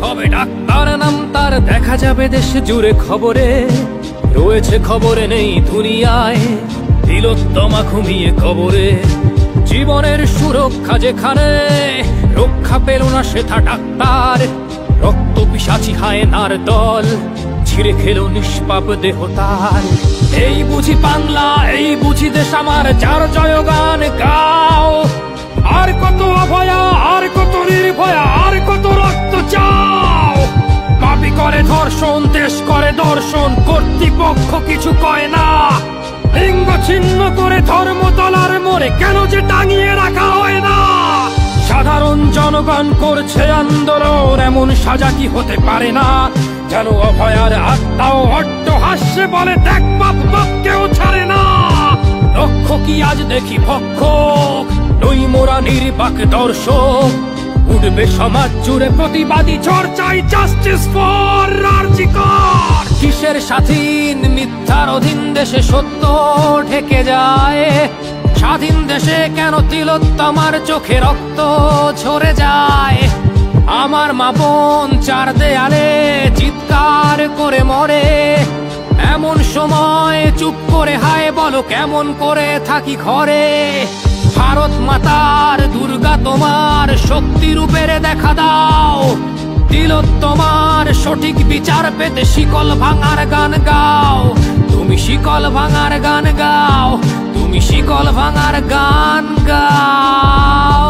হবে ডাক্তার নাম তার, দেখা যাবে দেশ জুড়ে খবরে, রয়েছে খবরে নেই দুনিয়ায় তিলোত্তমা ঘুমিয়ে কবরে। জীবনের সুরক্ষা যেখানে, রক্ষা পেল না সেথা ডাক্তার, রক্ত পিশাচি হায়নার দল ছিঁড়ে খেলো নিষ্পাপ দেহ তার। এই বুঝি বাংলা, এই বুঝি দেশ আমার, যার জয়গান গাও। আর কত অভয়া, আর কত নির্ভয়া, আর কত রক্ত চাও। পাপী করে ধর্ষণ, দেশ করে দর্শন, কর্তৃপক্ষ কিছু কয় না। লিঙ্গ ছিন্ন করে ধর্মতলার মোড়ে কেন যে টাঙিয়ে রাখা হয় না। সাধারণ জনগণ করছে আন্দোলন, এমন সাজা কি হতে পারে না। যেন অভয়ার আত্মাও অট্ট হাস্যে বলে, দেখ বাপ বাপ কেউ ছাড়ে না। লক্ষ কি আজ দেখি ভক্ষক, নই মোরা নির্বাক দর্শক। উঠবে সমাজ জুড়ে প্রতিবাদী চর্চাই, জাস্টিস ফর আরজি কর। কিসের স্বাধীন, মিথ্যার অধীন দেশে সত্য ঢেকে যায়। স্বাধীন দেশে কেন তিলোত্তমার চোখে রক্ত ঝরে যায়। আমার মা বোন চার দেয়ালে চিৎকার করে মরে, এমন সময় চুপ করে হায় বলো কেমন করে থাকি ঘরে। ভারত মাতার, দুর্গা তোমার শক্তি রূপের দেখা দাও। তিলোত্তমার সঠিক বিচার পেতে শিকল ভাঙার গান গাও। তুমি শিকল ভাঙার গান গাও, তুমি শিকল ভাঙার গান গাও।